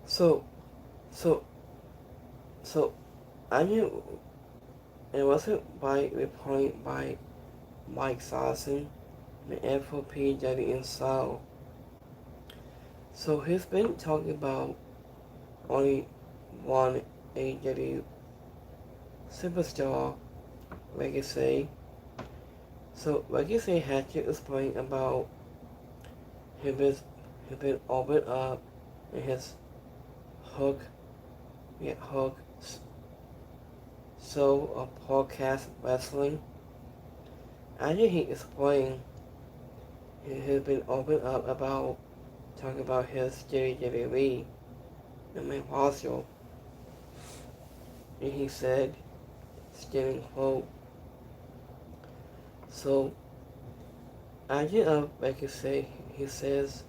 So, so, so, I knew it wasn't by reporting by Mike Sosson, the FOPW in Seoul. So he's been talking about only one AW superstar, Ricochet. So Ricochet had to explain about his his been opened up in his hook, hook, so of podcast wrestling. After he explained, he has been opened up about talking about his WWE and my hostile, and he said, stating quote, so after Ricochet, he says,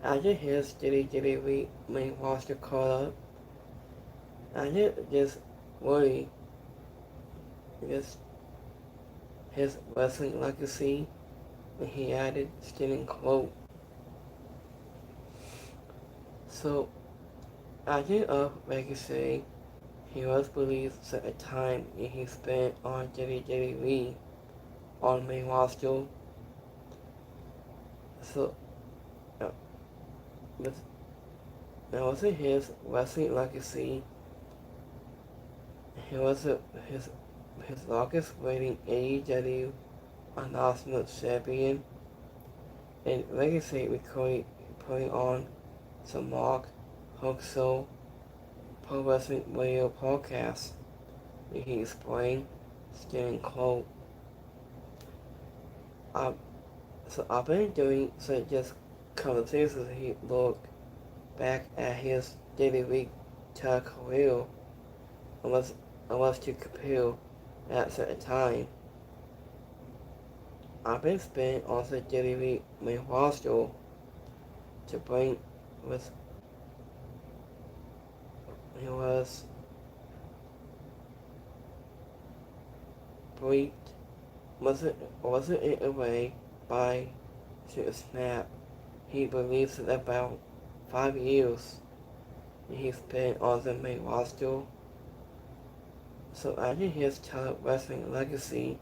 after his WWE main roster caught up, after this worry, this his wrestling legacy, and he added, stating quote, so after Ricochet, he was believed at a time he spent on WWE on main roster. So uh, that wasn't his wrestling legacy. He was his longest reigning AEW announcement champion, and legacy recording putting on some Mark Hoxo Pro Wrestling Radio podcast. And he explained, stating quote, I, so I've been doing so just conversations. He looked back at his daily week career unless to compare at certain time. I've been spending on the daily week main roster to bring with he was briefed wasn't it away by to snap. He believes in about 5 years he spent on the main roster. So after his child wrestling legacy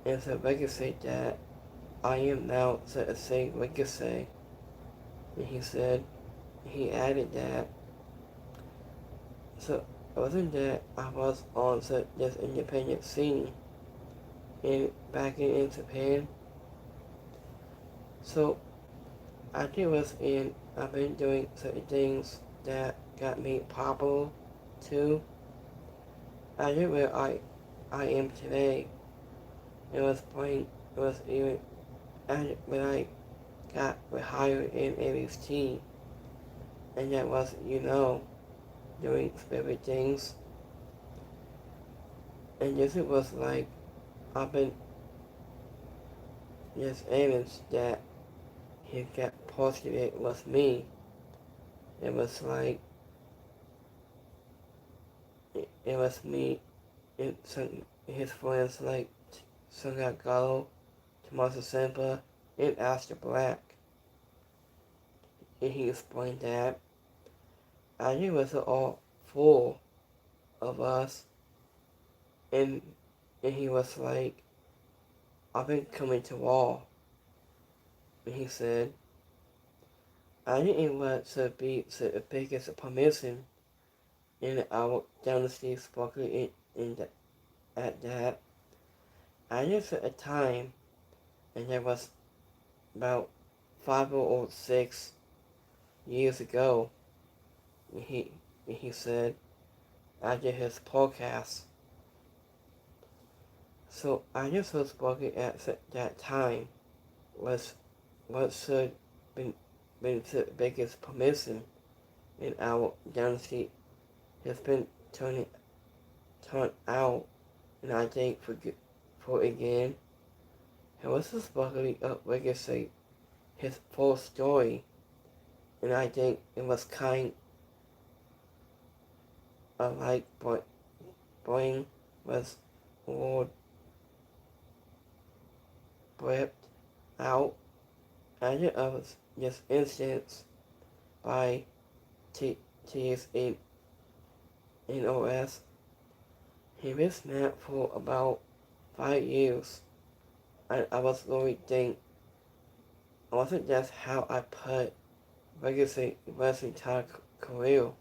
is a legacy that I am now the same legacy. And he said he added that so it wasn't that I was on this independent scene back in Japan. So after was in I've been doing certain things that got me popular too. After where I am today. It was even after when I got hired in NXT, and that was, doing favorite things. And this it was like, I've been this image that he got posted it was me. It was like, it was me and some his friends like Sunga Gallo, Tommaso Ciampa, and Aleister Black. And he explained that I knew it was all full of us, and he was like, I've been coming to all. And he said, I didn't want to be the biggest permission in our dynasty spoken at that. I just at a time, and that was about 5 or 6 years ago, and he said, after his podcast. So I just was spoken at that time was what should been the biggest permission in our dynasty has been turned out, and I think for again, it was supposedly a legacy, his full story, and I think it was kind of like Boeing was all ripped out, and it was just instance by TSNOS. He been snapped for about 5 years. I was really think I wasn't just how I put Ricochet wrestling entire career.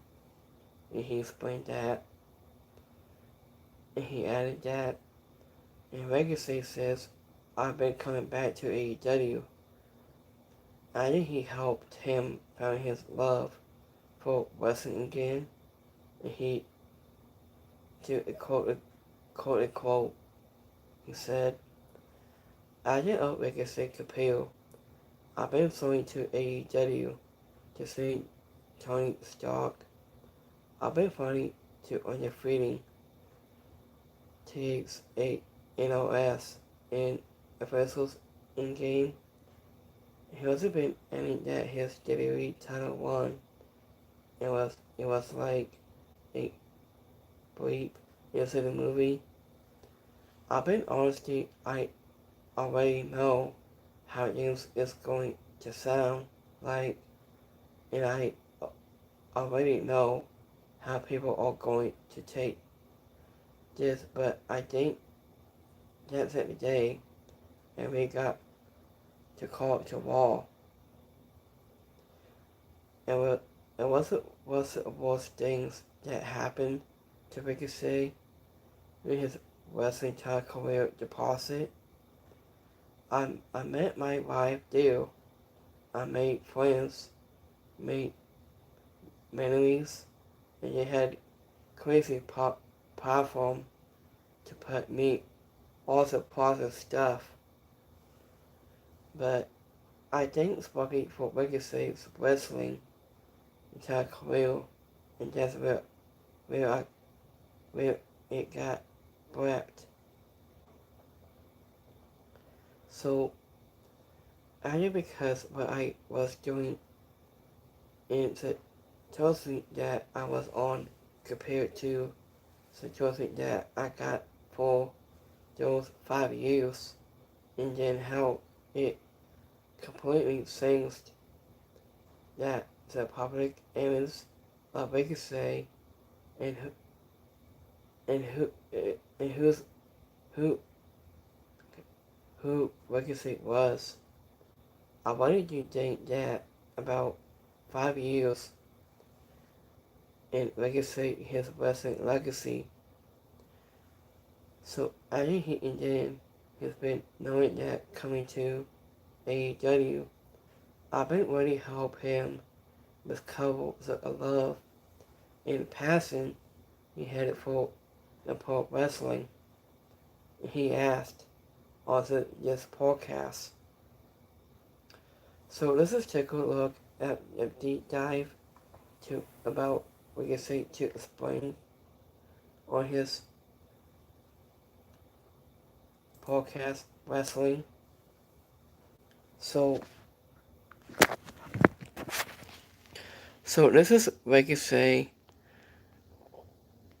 And he explained that. And he added that. And Ricochet says, I've been coming back to AEW. I think he helped him find his love for wrestling again. And he, to quote, he said, I did not Ricochet appeal. I've been going to AEW to see Tony Stark. I've been fighting to undefeating TXANOS in officials in game. He also been adding that his WWE title won. It was like a bleep into the movie. I've been honestly, I already know how news is going to sound like, and I already know how people are going to take this, but I think that's it today, and we got to call it to wall. And what's the worst things that happened to Ricochet in his wrestling title career deposit? I met my wife there. I made friends, made memories, and they had crazy platform to put me all the positive stuff. But I think especially for Ricochet's wrestling entire career, and that's where it got wrecked. So only because what I was doing in the situation that I was on compared to the situation that I got for those 5 years, and then how it completely changed that the public image of Ricochet and who Ricochet was. I wanted to think that about 5 years in Ricochet his wrestling legacy. So I think he and then has been knowing that coming to AEW, I've been really help him discover the love and passion he had for the pro wrestling. He asked on this podcast. So let's just take a look at a deep dive to about Ricochet to explain on his podcast wrestling. So this is Ricochet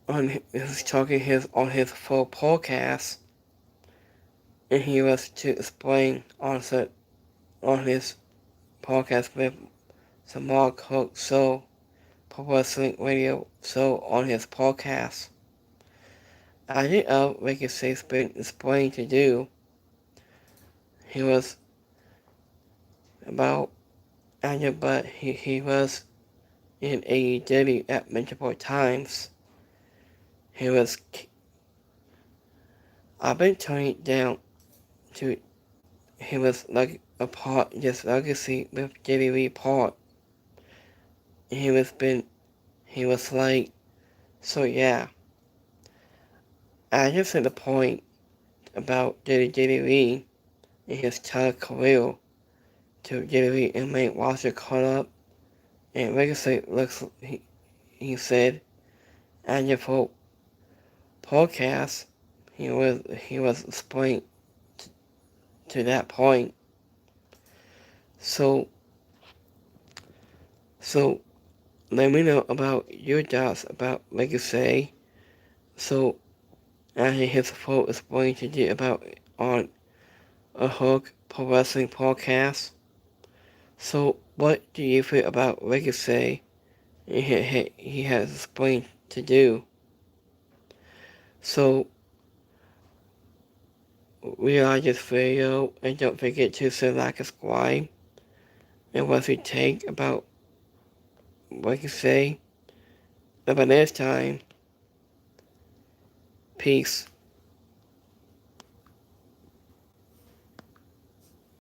on his talking on his full podcast, and he was to explain on his podcast with the Mark Hook Show, Pro Wrestling Radio Show on his podcast. I did Ricochet's been explained to do. He was about but he was in AEW at multiple times. I've been turning down to, he was like a part, this legacy with WWE part. He was like, so yeah. I just at the point about WWE in his entire career to WWE and make roster caught up, and Ricochet he said, and your podcast, he was explaining to that point. So let me know about your thoughts about Ricochet. So after his full explain to you about on a Hook Pro Wrestling podcast. So what do you feel about Ricochet he has explained to do. So, we like this video, and don't forget to like and subscribe, and what you think about what you say. But by next time, peace.